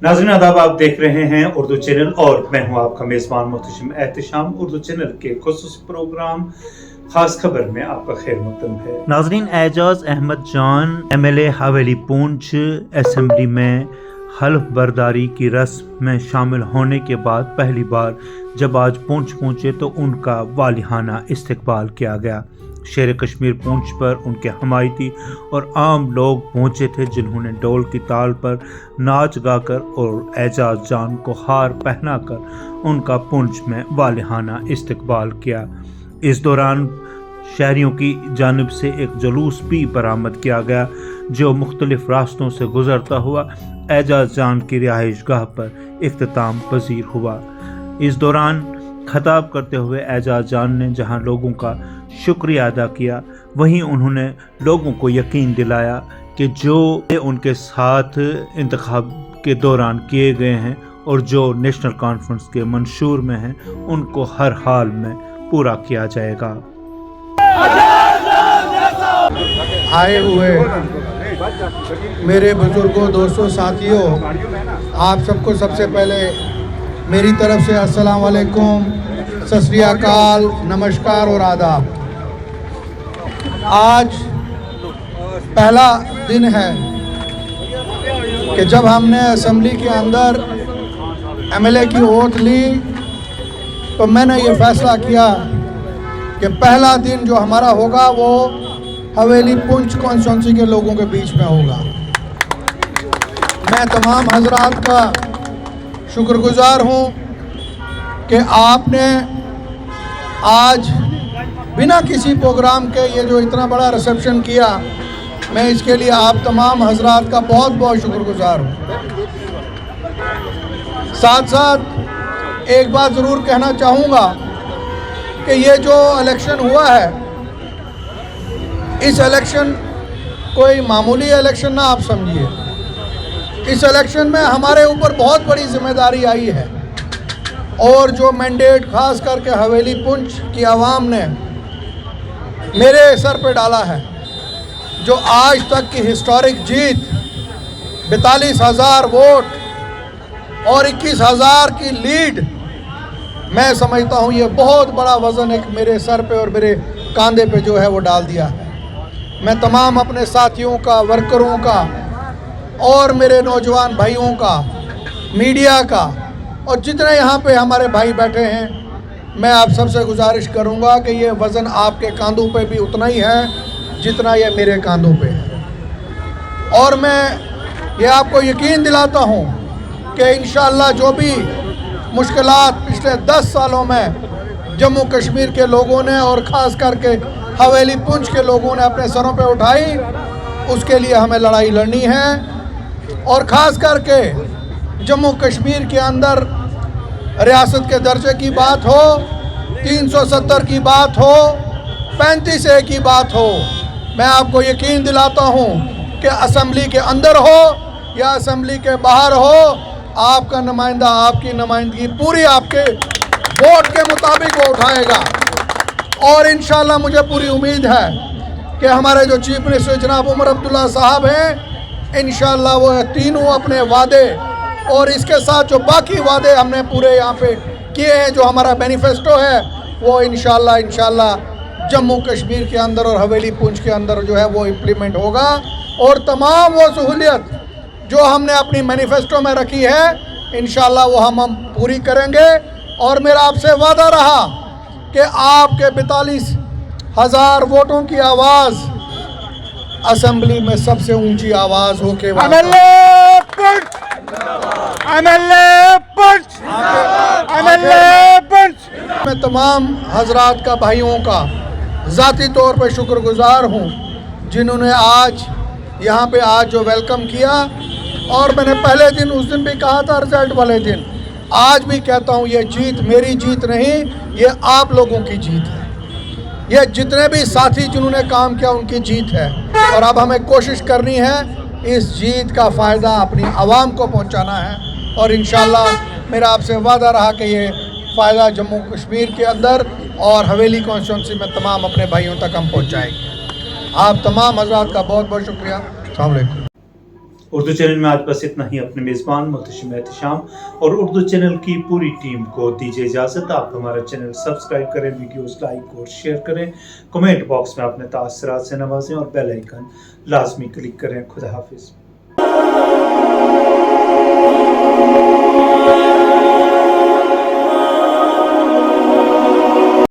नाज़रीन आदाब, आप देख रहे हैं उर्दू चैनल और मैं हूं आपका मेज़बान मुहतशिम एहतिशाम। उर्दू चैनल के खुसूसी प्रोग्राम खास खबर में आपका खैर मकदम है। नाज़रीन, एजाज अहमद जान MLA हवेली पूंछ असेंबली में हल्फ बर्दारी की रस्म में शामिल होने के बाद पहली बार जब आज पूंछ पहुंचे तो उनका वालिहाना इस्तकबाल किया गया। शेर कश्मीर पूंछ पर उनके हमायती और आम लोग पहुंचे थे, जिन्होंने ढोल की ताल पर नाच गाकर और एजाज जान को हार पहनाकर उनका पूंछ में वालिहाना इस्तकबाल किया। इस दौरान शहरियों की जानिब से एक जुलूस भी बरामद किया गया, जो मुख्तलिफ रास्तों से गुजरता हुआ एजाज जान की रिहाइश गाह पर इख्तिताम पजीर हुआ। इस दौरान खिताब करते हुए एजाज जान ने जहां लोगों का शुक्रिया अदा किया, वहीं उन्होंने लोगों को यकीन दिलाया कि जो उनके साथ इंतखाब के दौरान किए गए हैं और जो नेशनल कॉन्फ्रेंस के मंशूर में हैं, उनको हर हाल में पूरा किया जाएगा। आए हुए मेरे बुजुर्गों, दोस्तों, साथियों, आप सबको सबसे पहले मेरी तरफ से अस्सलाम वालेकुम, सत श्री अकाल, नमस्कार और आदाब। आज पहला दिन है कि जब हमने असेंबली के अंदर MLA की ओथ ली तो मैंने ये फैसला किया कि पहला दिन जो हमारा होगा वो हवेली पूंछ कॉन्स्टिट्यूंसी के लोगों के बीच में होगा। मैं तमाम हजरात का शुक्रगुजार हूँ कि आपने आज बिना किसी प्रोग्राम के ये जो इतना बड़ा रिसेप्शन किया, मैं इसके लिए आप तमाम हजरात का बहुत बहुत शुक्रगुजार हूँ। साथ साथ एक बात ज़रूर कहना चाहूँगा कि ये जो इलेक्शन हुआ है, इस इलेक्शन कोई मामूली इलेक्शन ना आप समझिए। इस इलेक्शन में हमारे ऊपर बहुत बड़ी जिम्मेदारी आई है और जो मैंडेट खास करके हवेली पूंछ की आवाम ने मेरे सर पे डाला है, जो आज तक की हिस्टोरिक जीत 42,000 वोट और 21,000 की लीड, मैं समझता हूँ ये बहुत बड़ा वज़न एक मेरे सर पे और मेरे कांधे पे जो है वो डाल दिया है। मैं तमाम अपने साथियों का, वर्करों का और मेरे नौजवान भाइयों का, मीडिया का और जितने यहाँ पे हमारे भाई बैठे हैं, मैं आप सबसे गुजारिश करूँगा कि ये वज़न आपके कांधों पे भी उतना ही है जितना ये मेरे कांधों पे है। और मैं ये आपको यकीन दिलाता हूँ कि इंशाअल्लाह जो भी मुश्किलात पिछले 10 सालों में जम्मू कश्मीर के लोगों ने और ख़ास करके हवेली पूंछ के लोगों ने अपने सरों पे उठाई, उसके लिए हमें लड़ाई लड़नी है। और ख़ास करके जम्मू कश्मीर के अंदर रियासत के दर्जे की बात हो, 370 की बात हो, 35A की बात हो, मैं आपको यकीन दिलाता हूँ कि असेंबली के अंदर हो या असेंबली के बाहर हो, आपका नुमाइंदा आपकी नुमाइंदगी पूरी आपके वोट के मुताबिक वो उठाएगा। और इंशाल्लाह मुझे पूरी उम्मीद है कि हमारे जो चीफ मिनिस्टर जनाब उमर अब्दुल्ला साहब हैं, इंशाल्लाह वो तीनों अपने वादे और इसके साथ जो बाकी वादे हमने पूरे यहाँ पे किए हैं, जो हमारा मैनिफेस्टो है, वो इंशाल्लाह जम्मू कश्मीर के अंदर और हवेली पूंछ के अंदर जो है वो इम्प्लीमेंट होगा। और तमाम वो सहूलियत जो हमने अपनी मैनिफेस्टो में रखी है, इंशाल्लाह वो हम पूरी करेंगे। और मेरा आपसे वादा रहा कि आपके 42,000 वोटों की आवाज़ असेंबली में सबसे ऊंची आवाज़ हो के मैं तमाम हजरात का, भाइयों का ज़ाती तौर पर शुक्रगुजार हूँ, जिन्होंने आज यहाँ पे आज जो वेलकम किया। और मैंने पहले दिन उस दिन भी कहा था, रिजल्ट वाले दिन, आज भी कहता हूँ, ये जीत मेरी जीत नहीं, ये आप लोगों की जीत है। ये जितने भी साथी जिन्होंने काम किया उनकी जीत है। और अब हमें कोशिश करनी है इस जीत का फ़ायदा अपनी आवाम को पहुँचाना है। और इंशाल्लाह मेरा आपसे वादा रहा कि ये फ़ायदा जम्मू कश्मीर के अंदर और हवेली कॉन्स्टिट्यूंसी में तमाम अपने भाइयों तक हम पहुँचाएंगे। आप तमाम हज़रात का बहुत बहुत शुक्रिया। अस्सलाम वालेकुम। اردو چینل میں آج بس اتنا ہی. اپنے میزبان محتشم احتشام اور اردو چینل کی پوری ٹیم کو دیجیے اجازت. آپ ہمارا چینل سبسکرائب کریں, ویڈیوز لائک اور شیئر کریں, کمنٹ باکس میں اپنے تاثرات سے نوازیں اور بیل آئیکن لازمی کلک کریں. خدا حافظ.